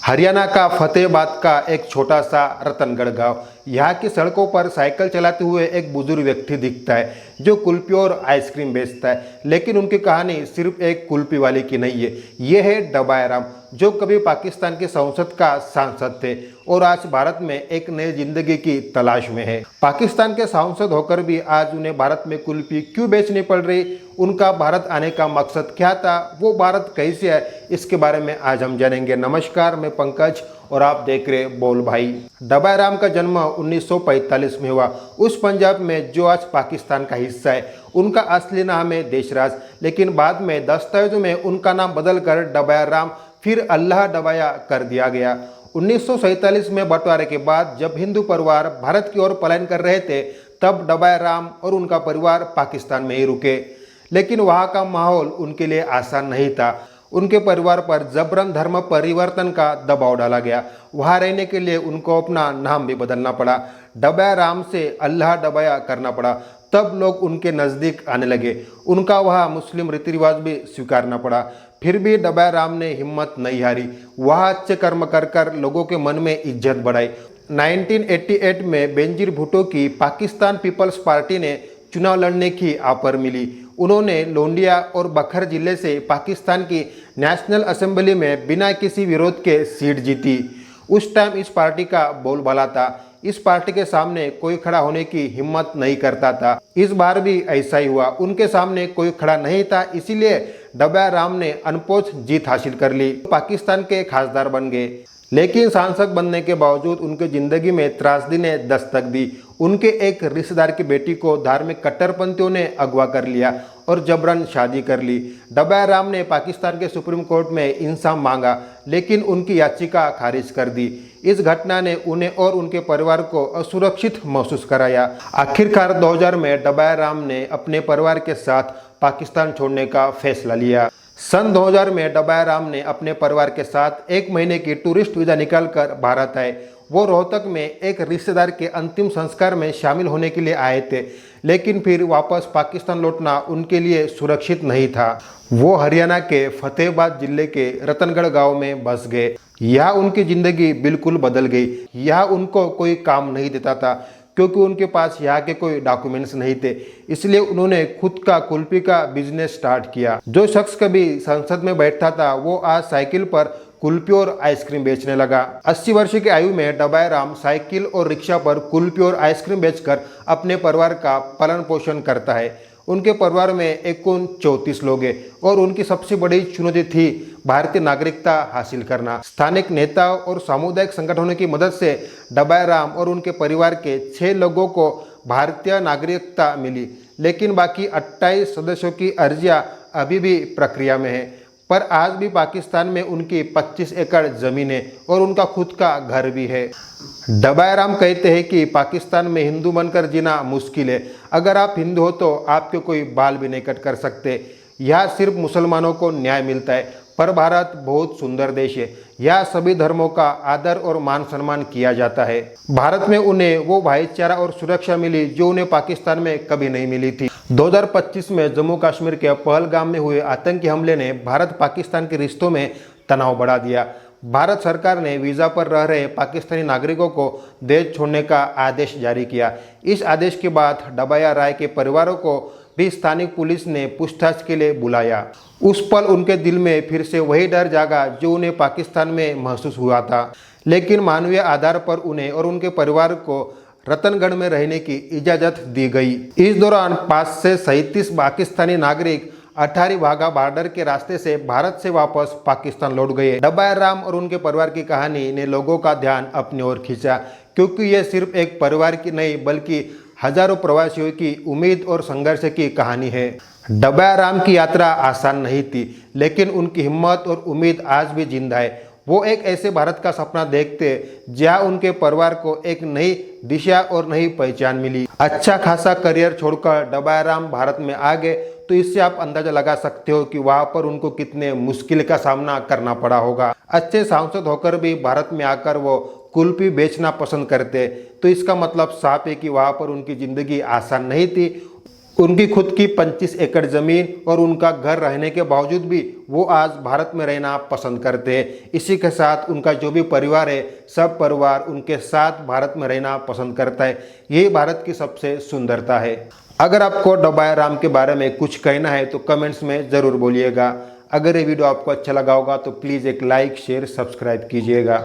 हरियाणा का फतेहाबाद का एक छोटा सा रतनगढ़ गांव। यहाँ की सड़कों पर साइकिल चलाते हुए एक बुजुर्ग व्यक्ति दिखता है जो कुल्फी और आइसक्रीम बेचता है। लेकिन उनकी कहानी सिर्फ एक कुल्फी वाले की नहीं है। ये है डबाया राम, जो कभी पाकिस्तान की संसद का सांसद थे और आज भारत में एक नई जिंदगी की तलाश में है। पाकिस्तान के सांसद होकर भी आज उन्हें भारत में कुल्फी क्यों बेचनी पड़ रही, उनका भारत आने का मकसद क्या था, वो भारत कैसे है, इसके बारे में आज हम जानेंगे। नमस्कार, मैं पंकज और आप देख रहे बोल भाई। डबाया राम का जन्म 1945 में हुआ उस पंजाब में जो आज पाकिस्तान का हिस्सा है। उनका असली नाम है देशराज, लेकिन बाद में दस्तावेजों में उनका नाम बदलकर डबाया राम फिर अल्लाह डबाया कर दिया गया। 1947 में बंटवारे के बाद जब हिंदू परिवार भारत की ओर पलायन कर रहे थे, तब डबाया राम और उनका परिवार पाकिस्तान में ही रुके। लेकिन वहाँ का माहौल उनके लिए आसान नहीं था। उनके परिवार पर जबरन धर्म परिवर्तन का दबाव डाला गया। वहाँ रहने के लिए उनको अपना नाम भी बदलना पड़ा। डबाया राम से अल्लाह डबाया करना पड़ा। तब लोग उनके नज़दीक आने लगे। उनका वहाँ मुस्लिम रीति रिवाज भी स्वीकारना पड़ा। फिर भी डबाया राम ने हिम्मत नहीं हारी। वह अच्छे कर्म कर कर लोगों के मन में इज्जत बढ़ाई। 1988 में बेनजीर भुट्टो की पाकिस्तान पीपल्स पार्टी ने चुनाव लड़ने की ऑफर मिली। उन्होंने लोंडिया और बखर जिले से पाकिस्तान की नेशनल असेंबली में बिना किसी विरोध के सीट जीती। उस टाइम इस पार्टी का बोलबाला था। इस पार्टी के सामने कोई खड़ा होने की हिम्मत नहीं करता था। इस बार भी ऐसा ही हुआ। उनके सामने कोई खड़ा नहीं था, इसीलिए डबाया राम ने अनपोच जीत हासिल कर ली। पाकिस्तान के खासदार बन गए। लेकिन सांसद बनने के बावजूद उनकी जिंदगी में त्रासदी ने दस्तक दी। उनके एक रिश्तेदार की बेटी को धार्मिक कट्टरपंथियों ने अगवा कर लिया और जबरन शादी कर ली। डबाया राम ने पाकिस्तान के सुप्रीम कोर्ट में इंसाफ मांगा, लेकिन उनकी याचिका खारिज कर दी। इस घटना ने उन्हें और उनके परिवार को असुरक्षित महसूस कराया। आखिरकार 2000 में डबाया राम ने अपने परिवार के साथ पाकिस्तान छोड़ने का फैसला लिया। सन 2000 में डबाया राम ने अपने परिवार के साथ 1 महीने की टूरिस्ट वीज़ा निकालकर भारत आए। वो रोहतक में एक रिश्तेदार के अंतिम संस्कार में शामिल होने के लिए आए थे, लेकिन फिर वापस पाकिस्तान लौटना उनके लिए सुरक्षित नहीं था। वो हरियाणा के फतेहाबाद जिले के रतनगढ़ गांव में बस गए। यहाँ उनकी ज़िंदगी बिल्कुल बदल गई। यहाँ उनको कोई काम नहीं देता था, क्योंकि उनके पास यहाँ के कोई डॉक्यूमेंट्स नहीं थे। इसलिए उन्होंने खुद का कुल्फी का बिजनेस स्टार्ट किया। जो शख्स कभी संसद में बैठता था, वो आज साइकिल पर कुल्फी और आइसक्रीम बेचने लगा। 80 वर्ष की आयु में डबाया राम साइकिल और रिक्शा पर कुल्फी और आइसक्रीम बेचकर अपने परिवार का पालन पोषण करता है। उनके परिवार में कुल 34 लोग हैं और उनकी सबसे बड़ी चुनौती थी भारतीय नागरिकता हासिल करना। स्थानिक नेताओं और सामुदायिक संगठनों की मदद से डबाया राम और उनके परिवार के 6 लोगों को भारतीय नागरिकता मिली, लेकिन बाकी 28 सदस्यों की अर्जियां अभी भी प्रक्रिया में है। पर आज भी पाकिस्तान में उनकी 25 एकड़ जमीन है और उनका खुद का घर भी है। डबाया राम कहते हैं कि पाकिस्तान में हिंदू बनकर जीना मुश्किल है। अगर आप हिंदू हो तो आपके कोई बाल भी नहीं कट कर सकते। यहाँ सिर्फ मुसलमानों को न्याय मिलता है, पर भारत बहुत सुंदर देश है। यहाँ सभी धर्मों का आदर और मान सम्मान किया जाता है। भारत में उन्हें वो भाईचारा और सुरक्षा मिली जो उन्हें पाकिस्तान में कभी नहीं मिली थी। 2025 में जम्मू कश्मीर के पहलगाम में हुए आतंकी हमले ने भारत पाकिस्तान के रिश्तों में तनाव बढ़ा दिया। भारत सरकार ने वीज़ा पर रह रहे पाकिस्तानी नागरिकों को देश छोड़ने का आदेश जारी किया। इस आदेश के बाद डबाया राय के परिवारों को भी स्थानिक पुलिस ने पूछताछ के लिए बुलाया। उस पल उनके दिल में फिर से वही डर जागा जो उन्हें पाकिस्तान में महसूस हुआ था। लेकिन मानवीय आधार पर उन्हें और उनके परिवार को रतनगढ़ में रहने की इजाज़त दी गई। इस दौरान 5 से 37 पाकिस्तानी नागरिक 18 वाघा बॉर्डर के रास्ते से भारत से वापस पाकिस्तान लौट गए। डबाया राम और उनके परिवार की कहानी ने लोगों का ध्यान अपनी ओर खींचा, क्योंकि यह सिर्फ एक परिवार की नहीं बल्कि हजारों प्रवासियों की उम्मीद और संघर्ष की कहानी है। डबाया राम की यात्रा आसान नहीं थी, लेकिन उनकी हिम्मत और उम्मीद आज भी जिंदा है। वो एक ऐसे भारत का सपना देखते जहां उनके परिवार को एक नई दिशा और नई पहचान मिली। अच्छा खासा करियर छोड़कर डबाया राम भारत में आ गए, तो इससे आप अंदाजा लगा सकते हो कि वहां पर उनको कितने मुश्किल का सामना करना पड़ा होगा। अच्छे सांसद होकर भी भारत में आकर वो कुल्फी बेचना पसंद करते, तो इसका मतलब साफ है कि वहाँ पर उनकी ज़िंदगी आसान नहीं थी। उनकी खुद की 25 एकड़ ज़मीन और उनका घर रहने के बावजूद भी वो आज भारत में रहना पसंद करते हैं। इसी के साथ उनका जो भी परिवार है, सब परिवार उनके साथ भारत में रहना पसंद करता है। यही भारत की सबसे सुंदरता है। अगर आपको डोभाल राम के बारे में कुछ कहना है तो कमेंट्स में ज़रूर बोलिएगा। अगर ये वीडियो आपको अच्छा लगा होगा तो प्लीज़ एक लाइक, शेयर, सब्सक्राइब कीजिएगा।